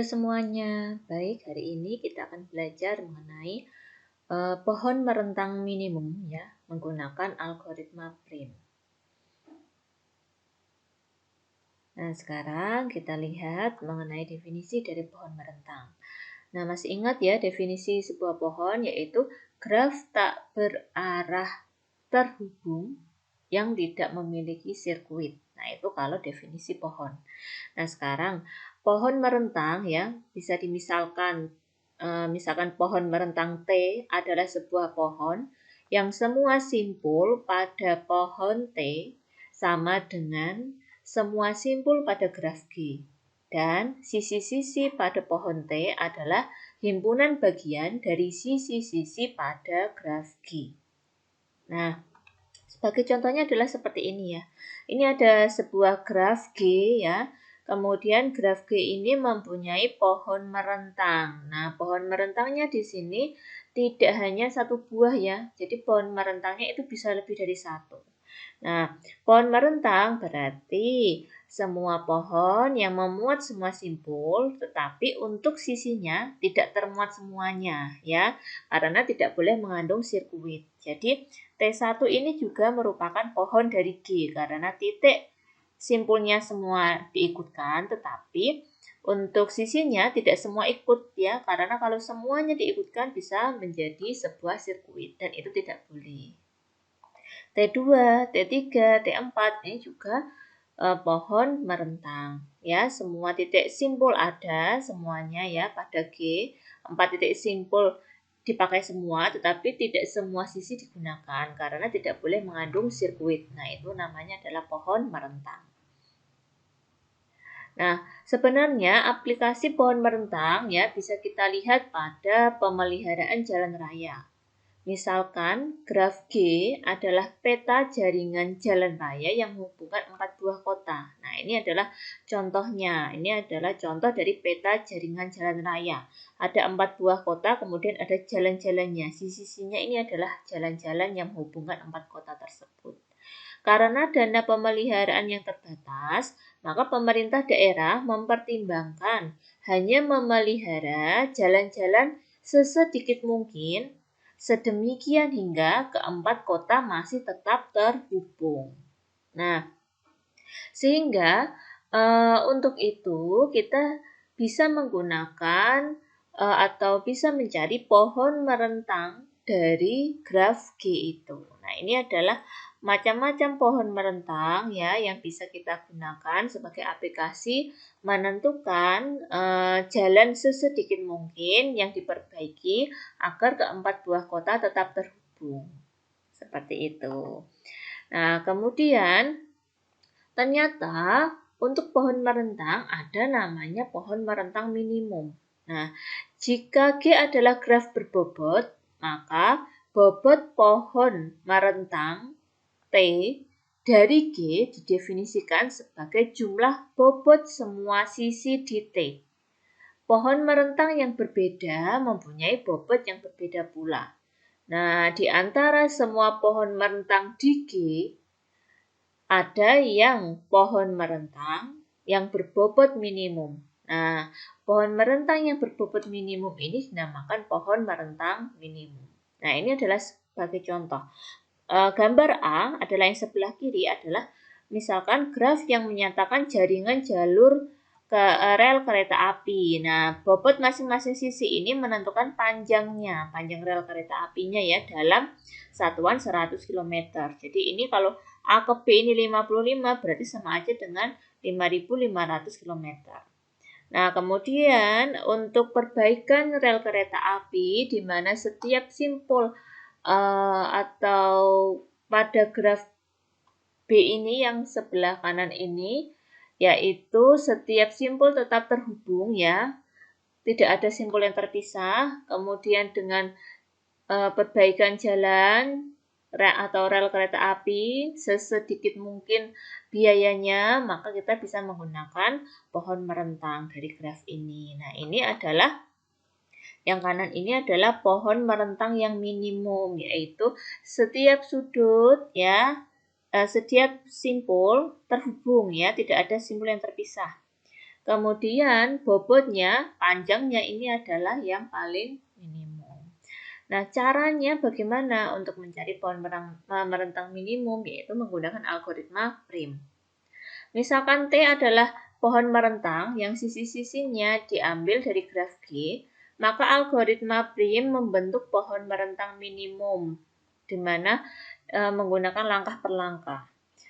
semuanya. Baik, hari ini kita akan belajar mengenai pohon merentang minimum ya, menggunakan algoritma Prim. Nah, sekarang kita lihat mengenai definisi dari pohon merentang. Nah, masih ingat ya definisi sebuah pohon yaitu graf tak berarah terhubung yang tidak memiliki sirkuit. Nah, itu kalau definisi pohon. Nah, sekarang pohon merentang ya bisa dimisalkan misalkan pohon merentang T adalah sebuah pohon yang semua simpul pada pohon T sama dengan semua simpul pada graf G. Dan sisi-sisi pada pohon T adalah himpunan bagian dari sisi-sisi pada graf G. Nah, sebagai contohnya adalah seperti ini ya. Ini ada sebuah graf G ya. Kemudian graf G ini mempunyai pohon merentang. Nah, pohon merentangnya di sini tidak hanya satu buah ya. Jadi pohon merentangnya itu bisa lebih dari satu. Nah, pohon merentang berarti semua pohon yang memuat semua simpul, tetapi untuk sisinya tidak termuat semuanya ya, karena tidak boleh mengandung sirkuit. Jadi T1 ini juga merupakan pohon dari G karena titik simpulnya semua diikutkan, tetapi untuk sisinya tidak semua ikut ya, karena kalau semuanya diikutkan bisa menjadi sebuah sirkuit dan itu tidak boleh. T2, T3, T4 ini juga pohon merentang ya, semua titik simpul ada semuanya ya pada G, 4 titik simpul dipakai semua tetapi tidak semua sisi digunakan karena tidak boleh mengandung sirkuit. Nah, itu namanya adalah pohon merentang. Nah, sebenarnya aplikasi pohon merentang ya bisa kita lihat pada pemeliharaan jalan raya. Misalkan graf G adalah peta jaringan jalan raya yang menghubungkan 4 buah kota. Nah, ini adalah contohnya. Ini adalah contoh dari peta jaringan jalan raya. Ada 4 buah kota, kemudian ada jalan-jalannya. Sisi-sisinya ini adalah jalan-jalan yang menghubungkan 4 kota tersebut. Karena dana pemeliharaan yang terbatas, maka pemerintah daerah mempertimbangkan hanya memelihara jalan-jalan sesedikit mungkin, sedemikian hingga keempat kota masih tetap terhubung. Nah, sehingga untuk itu kita bisa menggunakan atau bisa mencari pohon merentang dari graf G itu. Nah, ini adalah macam-macam pohon merentang ya yang bisa kita gunakan sebagai aplikasi menentukan jalan sesedikit mungkin yang diperbaiki agar keempat buah kota tetap terhubung. Seperti itu. Nah, kemudian ternyata untuk pohon merentang ada namanya pohon merentang minimum. Nah, jika G adalah graf berbobot, maka bobot pohon merentang T dari G didefinisikan sebagai jumlah bobot semua sisi di T. Pohon merentang yang berbeda mempunyai bobot yang berbeda pula. Nah, di antara semua pohon merentang di G, ada yang pohon merentang yang berbobot minimum. Nah, pohon merentang yang berbobot minimum ini dinamakan pohon merentang minimum. Nah, ini adalah sebagai contoh. Gambar A adalah yang sebelah kiri adalah misalkan graf yang menyatakan jaringan jalur ke rel kereta api. Nah, bobot masing-masing sisi ini menentukan panjang rel kereta apinya ya dalam satuan 100 km. Jadi ini kalau A ke B ini 55 berarti sama aja dengan 5.500 km. Nah, kemudian untuk perbaikan rel kereta api di mana setiap simpul atau pada graf B ini yang sebelah kanan ini, yaitu setiap simpul tetap terhubung ya, tidak ada simpul yang terpisah. Kemudian dengan perbaikan jalan atau rel kereta api sesedikit mungkin biayanya, maka kita bisa menggunakan pohon merentang dari graf ini. Nah, ini adalah yang kanan ini adalah pohon merentang yang minimum, yaitu setiap sudut ya, setiap simpul terhubung ya, tidak ada simpul yang terpisah. Kemudian bobotnya, panjangnya ini adalah yang paling minimum. Nah, caranya bagaimana untuk mencari pohon merentang minimum, yaitu menggunakan algoritma prim. Misalkan T adalah pohon merentang yang sisi-sisinya diambil dari graf G, maka algoritma prim membentuk pohon merentang minimum, di mana menggunakan langkah per langkah.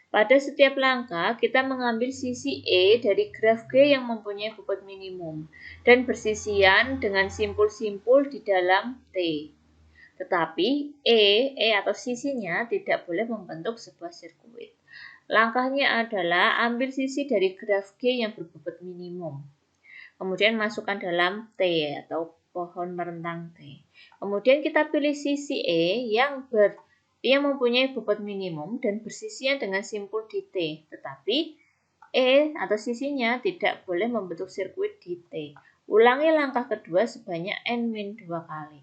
Pada setiap langkah, kita mengambil sisi E dari graf G yang mempunyai bobot minimum dan bersisian dengan simpul-simpul di dalam T. Tetapi E atau sisinya tidak boleh membentuk sebuah sirkuit. Langkahnya adalah ambil sisi dari graf G yang berbobot minimum. Kemudian masukkan dalam T atau pohon merentang T. Kemudian kita pilih sisi E yang mempunyai bobot minimum dan bersisian dengan simpul di T. Tetapi E atau sisinya tidak boleh membentuk sirkuit di T. Ulangi langkah kedua sebanyak N-2 kali.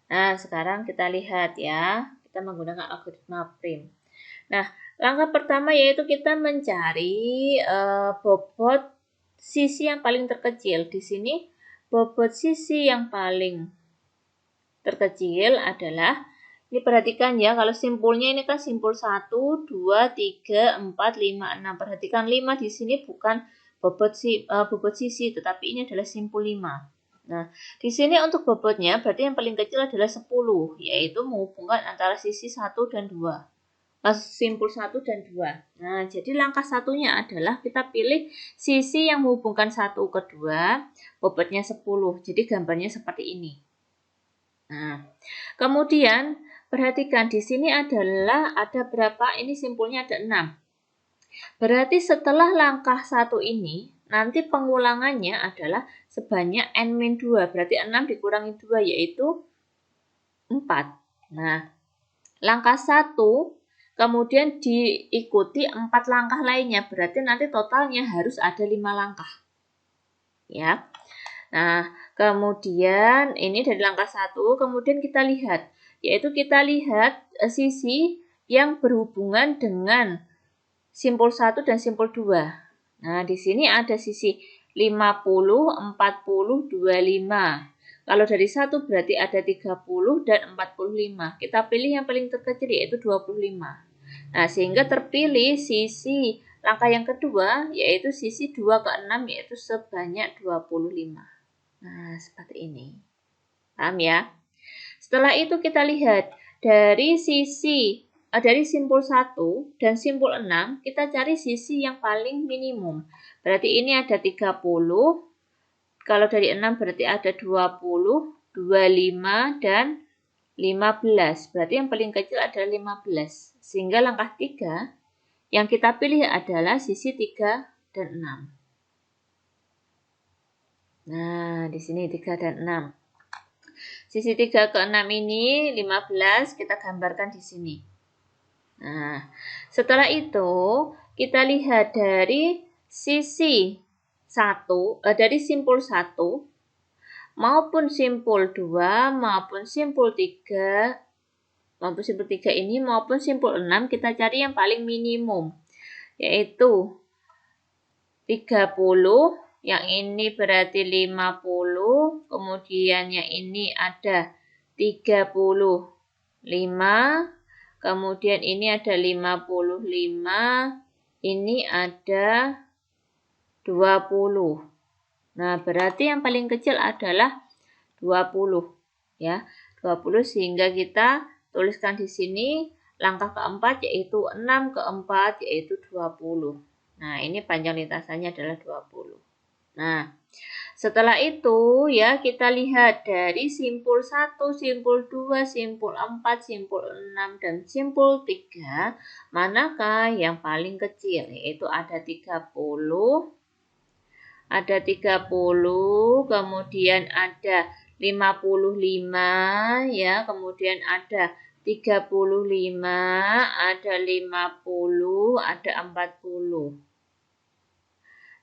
Nah, sekarang kita lihat ya. Kita menggunakan algoritma prim. Nah, langkah pertama yaitu kita mencari bobot sisi yang paling terkecil. Di sini bobot sisi yang paling terkecil adalah, ini perhatikan ya, kalau simpulnya ini kan simpul 1, 2, 3, 4, 5, 6. Perhatikan 5 di sini bukan bobot sisi, tetapi ini adalah simpul 5. Nah, di sini untuk bobotnya berarti yang paling kecil adalah 10, yaitu menghubungkan antara sisi 1 dan 2. Simpul 1 dan 2. Nah, jadi langkah satunya adalah kita pilih sisi yang menghubungkan 1 ke 2, bobotnya 10. Jadi gambarnya seperti ini. Nah, kemudian perhatikan di sini adalah ada berapa? Ini simpulnya ada 6. Berarti setelah langkah 1 ini, nanti pengulangannya adalah sebanyak N-2. Berarti 6 dikurangi 2 yaitu 4. Nah, langkah 1 kemudian diikuti 4 langkah lainnya. Berarti nanti totalnya harus ada 5 langkah. Ya. Nah, kemudian ini dari langkah 1, kemudian kita lihat, yaitu kita lihat sisi yang berhubungan dengan simpul 1 dan simpul 2. Nah, di sini ada sisi 50, 40, 25. Kalau dari 1 berarti ada 30 dan 45. Kita pilih yang paling terkecil yaitu 25. Nah, sehingga terpilih sisi langkah yang kedua yaitu sisi 2 ke 6 yaitu sebanyak 25. Nah, seperti ini. Paham ya? Setelah itu kita lihat dari simpul 1 dan simpul 6, kita cari sisi yang paling minimum. Berarti ini ada 30. Kalau dari 6 berarti ada 20, 25 dan 15. Berarti yang paling kecil adalah 15. Sehingga langkah 3 yang kita pilih adalah sisi 3 dan 6. Nah, di sini 3 dan 6. Sisi 3 ke 6 ini 15 kita gambarkan di sini. Nah, setelah itu kita lihat dari sisi 1, dari simpul 1 maupun simpul 2 maupun simpul 3 ini maupun simpul 6 kita cari yang paling minimum yaitu 30. Yang ini berarti 50, kemudian yang ini ada 35, kemudian ini ada 55, ini ada 20. Nah, berarti yang paling kecil adalah 20, ya. 20 sehingga kita tuliskan di sini langkah keempat yaitu 6 keempat yaitu 20. Nah, ini panjang lintasannya adalah 20. Nah, setelah itu ya kita lihat dari simpul 1, simpul 2, simpul 4, simpul 6, dan simpul 3, manakah yang paling kecil? Yaitu ada 30, kemudian ada 55, ya, kemudian ada 35, ada 50, ada 40.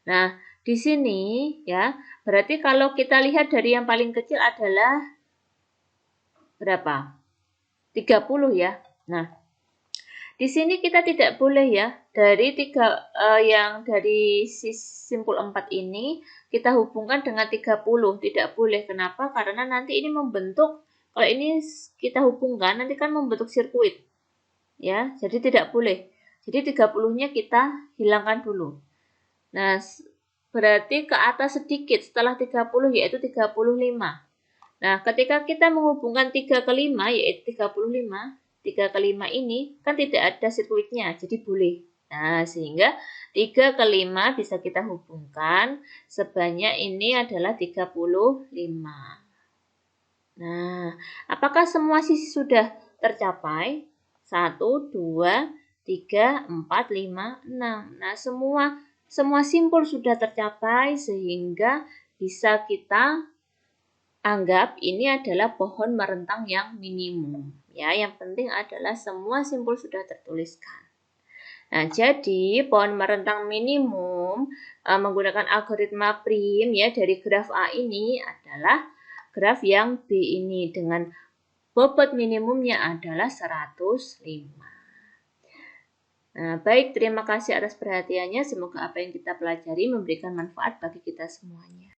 Nah, di sini ya, berarti kalau kita lihat dari yang paling kecil adalah berapa? 30 ya. Nah, Di sini kita tidak boleh ya, dari dari simpul 4 ini kita hubungkan dengan 30, tidak boleh. Kenapa? Karena nanti ini membentuk, kalau ini kita hubungkan nanti kan membentuk sirkuit. Ya, jadi tidak boleh. Jadi 30-nya kita hilangkan dulu. Nah, berarti ke atas sedikit setelah 30 yaitu 35. Nah, ketika kita menghubungkan 3 ke 5 yaitu 35, 3 ke 5 ini kan tidak ada sirkuitnya, jadi boleh. Nah, sehingga 3 ke 5 bisa kita hubungkan sebanyak ini adalah 35. Nah, apakah semua sisi sudah tercapai? 1, 2, 3, 4, 5, 6. Nah, semua simpul sudah tercapai sehingga bisa kita anggap ini adalah pohon merentang yang minimum. Ya, yang penting adalah semua simpul sudah tertuliskan. Nah, jadi pohon merentang minimum menggunakan algoritma prim ya dari graf A ini adalah graf yang B ini dengan bobot minimumnya adalah 105. Nah, baik, terima kasih atas perhatiannya. Semoga apa yang kita pelajari memberikan manfaat bagi kita semuanya.